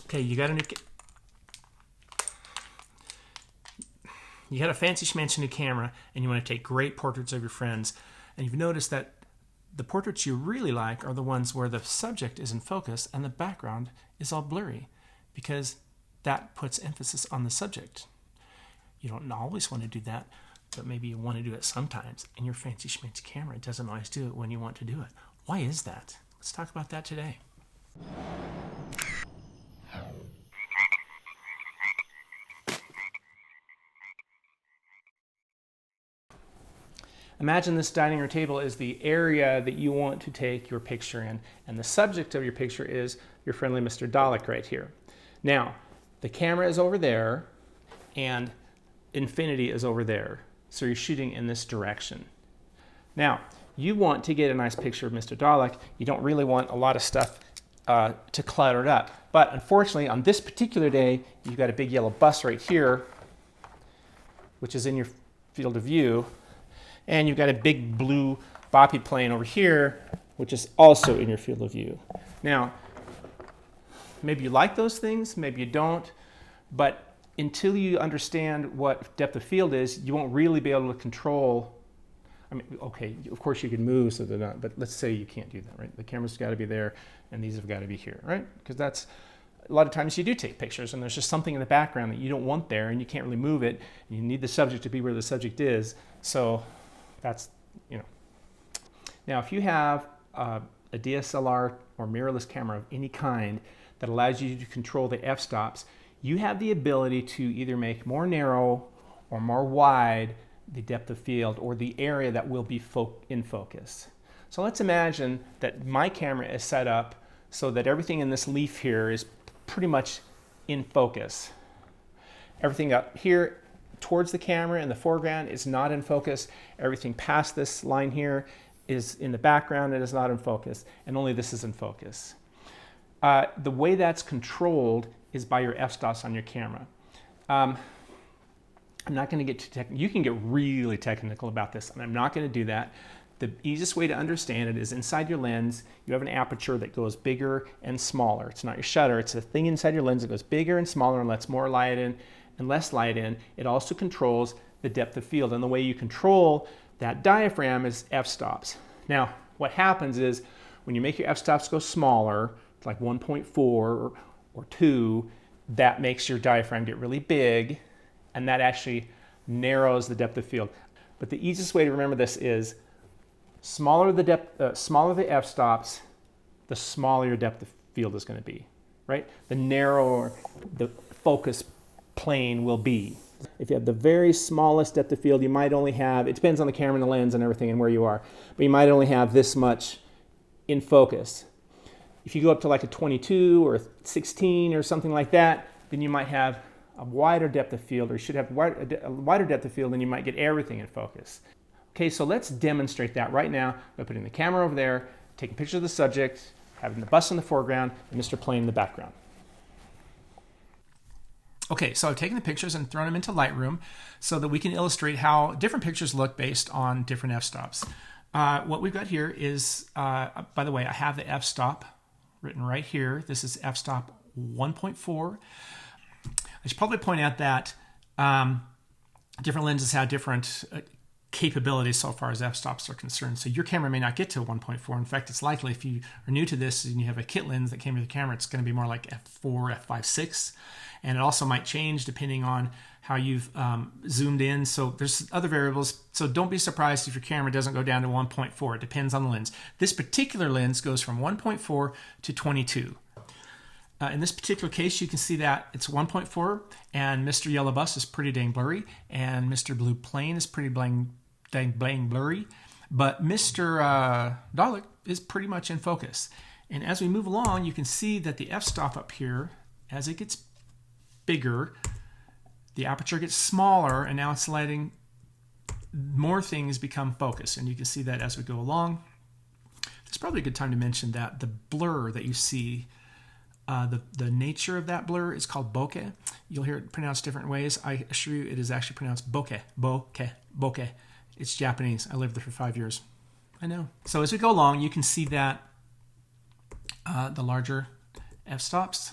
Okay, you got a fancy schmancy new camera, and you want to take great portraits of your friends, and you've noticed that the portraits you really like are the ones where the subject is in focus and the background is all blurry, because that puts emphasis on the subject. You don't always want to do that, but maybe you want to do it sometimes, and your fancy schmancy camera doesn't always do it when you want to do it. Why is that? Let's talk about that today. Imagine this dining room table is the area that you want to take your picture in, and the subject of your picture is your friendly Mr. Dalek right here. Now, the camera is over there, and infinity is over there, so you're shooting in this direction. Now, you want to get a nice picture of Mr. Dalek. You don't really want a lot of stuff to clutter it up, but unfortunately, on this particular day, you've got a big yellow bus right here, which is in your field of view. And you've got a big blue boppy plane over here, which is also in your field of view. Now, maybe you like those things, maybe you don't, but until you understand what depth of field is, you won't really be able to control. I mean, okay, of course you can move so they're not, but let's say you can't do that, right? The camera's got to be there, and these have got to be here, right? Because that's, a lot of times you do take pictures, and there's just something in the background that you don't want there, and you can't really move it, and you need the subject to be where the subject is, so that's, Now, if you have a DSLR or mirrorless camera of any kind that allows you to control the f-stops, you have the ability to either make more narrow or more wide the depth of field or the area that will be in focus. So let's imagine that my camera is set up so that everything in this leaf here is pretty much in focus. Everything up here towards the camera in the foreground is not in focus. Everything past this line here is in the background and is not in focus, and only this is in focus. The way that's controlled is by your f-stops on your camera. I'm not going to get too technical. You can get really technical about this, and I'm not going to do that. The easiest way to understand it is inside your lens, you have an aperture that goes bigger and smaller. It's not your shutter, it's a thing inside your lens that goes bigger and smaller and lets more light in and less light in. It also controls the depth of field, and the way you control that diaphragm is f-stops. Now, what happens is when you make your f-stops go smaller, it's like 1.4 or 2, that makes your diaphragm get really big, and that actually narrows the depth of field. But the easiest way to remember this is smaller the f-stops, the smaller your depth of field is going to be, right? The narrower the focus plane will be. If you have the very smallest depth of field, you might only have, it depends on the camera and the lens and everything and where you are, but you might only have this much in focus. If you go up to like a 22 or a 16 or something like that, then you might have a wider depth of field, or you should have a wider depth of field, and you might get everything in focus. Okay, so let's demonstrate that right now by putting the camera over there, taking pictures of the subject, having the bus in the foreground, and Mr. Plane in the background. Okay, so I've taken the pictures and thrown them into Lightroom so that we can illustrate how different pictures look based on different f-stops. What we've got here is, by the way, I have the f-stop written right here. This is f-stop 1.4. I should probably point out that different lenses have different capabilities so far as f-stops are concerned. So your camera may not get to 1.4. In fact, it's likely if you are new to this and you have a kit lens that came with the camera, it's going to be more like f4, f5.6. And it also might change depending on how you've zoomed in. So there's other variables. So don't be surprised if your camera doesn't go down to 1.4. It depends on the lens. This particular lens goes from 1.4 to 22. In this particular case, you can see that it's 1.4, and Mr. Yellow Bus is pretty dang blurry, and Mr. Blue Plane is pretty dang blurry, but Mr. Dalek is pretty much in focus. And as we move along, you can see that the f-stop up here, as it gets bigger, the aperture gets smaller, and now it's letting more things become focused. And you can see that as we go along. It's probably a good time to mention that the blur that you see, the nature of that blur is called bokeh. You'll hear it pronounced different ways. I assure you it is actually pronounced bokeh, bokeh, bokeh. It's Japanese. I lived there for 5 years. I know. So as we go along, you can see that the larger f-stops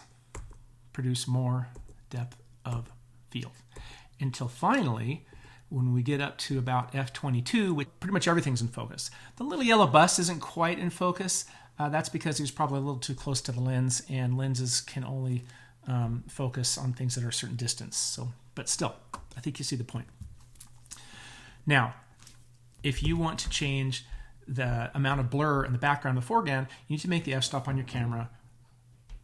produce more depth of field. Until finally, when we get up to about f22, with pretty much everything's in focus. The little yellow bus isn't quite in focus. That's because he was probably a little too close to the lens, and lenses can only focus on things that are a certain distance. So, but still, I think you see the point. Now, if you want to change the amount of blur in the background and the foreground, you need to make the f-stop on your camera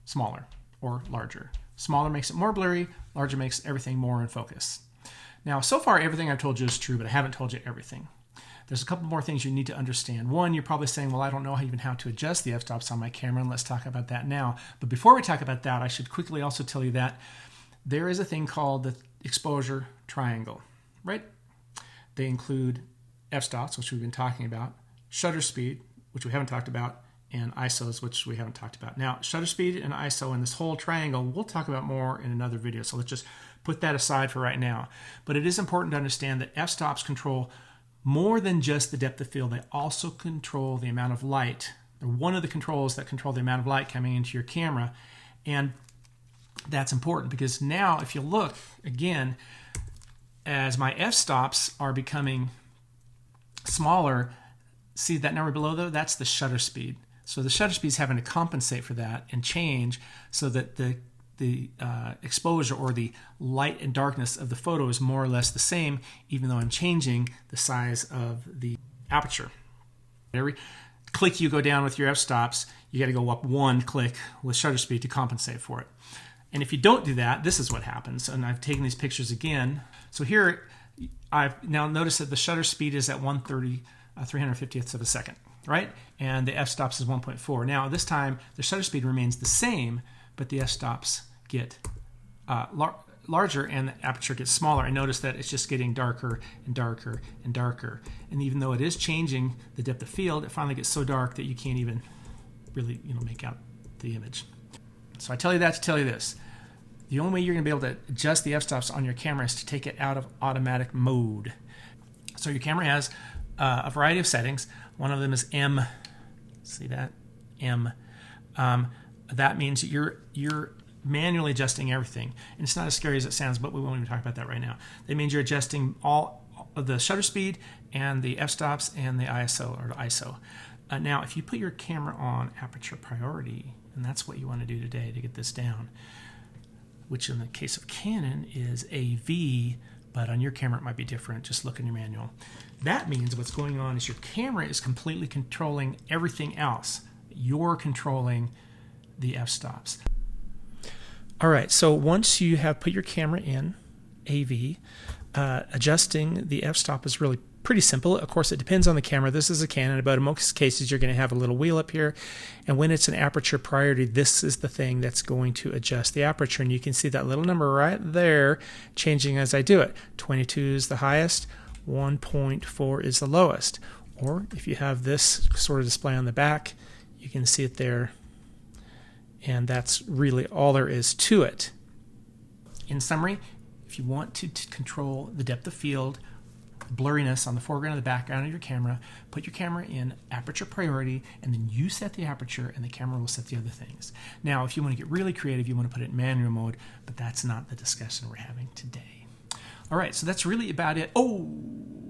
smaller or larger. Smaller makes it more blurry, larger makes everything more in focus. Now, so far, everything I've told you is true, but I haven't told you everything. There's a couple more things you need to understand. One, you're probably saying, well, I don't know even how to adjust the f-stops on my camera, and let's talk about that now. But before we talk about that, I should quickly also tell you that there is a thing called the exposure triangle, right? They include f-stops, which we've been talking about, shutter speed, which we haven't talked about, and ISOs, which we haven't talked about. Now, shutter speed and ISO and this whole triangle, we'll talk about more in another video, so let's just put that aside for right now. But it is important to understand that f-stops control more than just the depth of field. They also control the amount of light. They're one of the controls that control the amount of light coming into your camera, and that's important because now, if you look, again, as my f-stops are becoming smaller, see that number below though? That's the shutter speed. So the shutter speed is having to compensate for that and change so that the exposure or the light and darkness of the photo is more or less the same, even though I'm changing the size of the aperture. Every click you go down with your f-stops, you got to go up one click with shutter speed to compensate for it. And if you don't do that, this is what happens. And I've taken these pictures again. So here, I've now noticed that the shutter speed is at 350th of a second, right? And the f-stops is 1.4. Now, this time, the shutter speed remains the same, but the f-stops get larger and the aperture gets smaller. And notice that it's just getting darker and darker and darker. And even though it is changing the depth of field, it finally gets so dark that you can't even really, make out the image. So I tell you that to tell you this. The only way you're going to be able to adjust the f-stops on your camera is to take it out of automatic mode. So your camera has a variety of settings. One of them is M. See that? M. That means you're manually adjusting everything. And it's not as scary as it sounds, but we won't even talk about that right now. That means you're adjusting all of the shutter speed and the f-stops and the ISO or the ISO. Now, if you put your camera on aperture priority, and that's what you want to do today to get this down, which in the case of Canon is AV, but on your camera it might be different. Just look in your manual. That means what's going on is your camera is completely controlling everything else. You're controlling the f-stops. All right, so once you have put your camera in AV, adjusting the f-stop is really pretty simple. Of course, it depends on the camera. This is a Canon, but in most cases you're going to have a little wheel up here, and when it's an aperture priority, this is the thing that's going to adjust the aperture, and you can see that little number right there changing as I do it. 22 is the highest, 1.4 is the lowest. Or if you have this sort of display on the back, you can see it there, and that's really all there is to it. In summary, if you want to control the depth of field, blurriness on the foreground and the background of your camera, put your camera in aperture priority, and then you set the aperture and the camera will set the other things. Now, if you want to get really creative, you want to put it in manual mode, but that's not the discussion we're having today. All right, so that's really about it. Oh,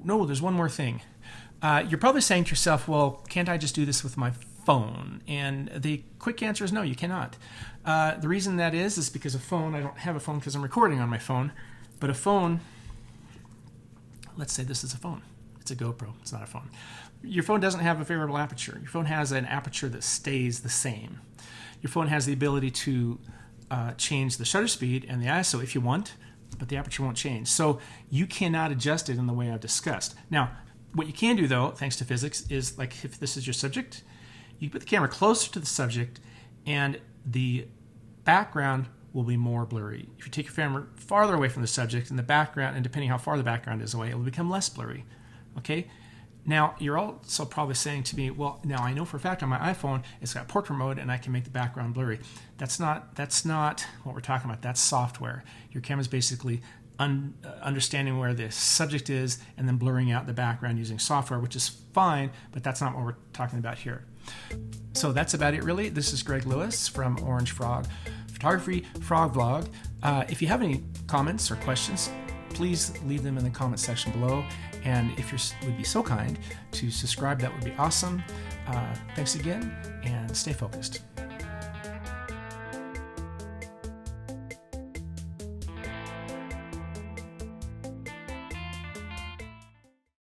no, there's one more thing. You're probably saying to yourself, well, can't I just do this with my phone? And the quick answer is no, you cannot. The reason that is because a phone, I don't have a phone because I'm recording on my phone, but a phone, let's say this is a phone. It's a GoPro. It's not a phone. Your phone doesn't have a variable aperture. Your phone has an aperture that stays the same. Your phone has the ability to change the shutter speed and the ISO if you want, but the aperture won't change. So you cannot adjust it in the way I've discussed. Now, what you can do, though, thanks to physics, is like if this is your subject, you put the camera closer to the subject and the background will be more blurry. If you take your camera farther away from the subject and the background, and depending how far the background is away, it will become less blurry. Okay? Now, you're also probably saying to me, well, now I know for a fact on my iPhone, it's got portrait mode and I can make the background blurry. That's not what we're talking about. That's software. Your camera's basically understanding where the subject is and then blurring out the background using software, which is fine, but that's not what we're talking about here. So that's about it, really. This is Greg Lewis from Orange Frog Photography Frog Vlog. If you have any comments or questions, please leave them in the comment section below. And if you would be so kind to subscribe, that would be awesome. Thanks again, and stay focused.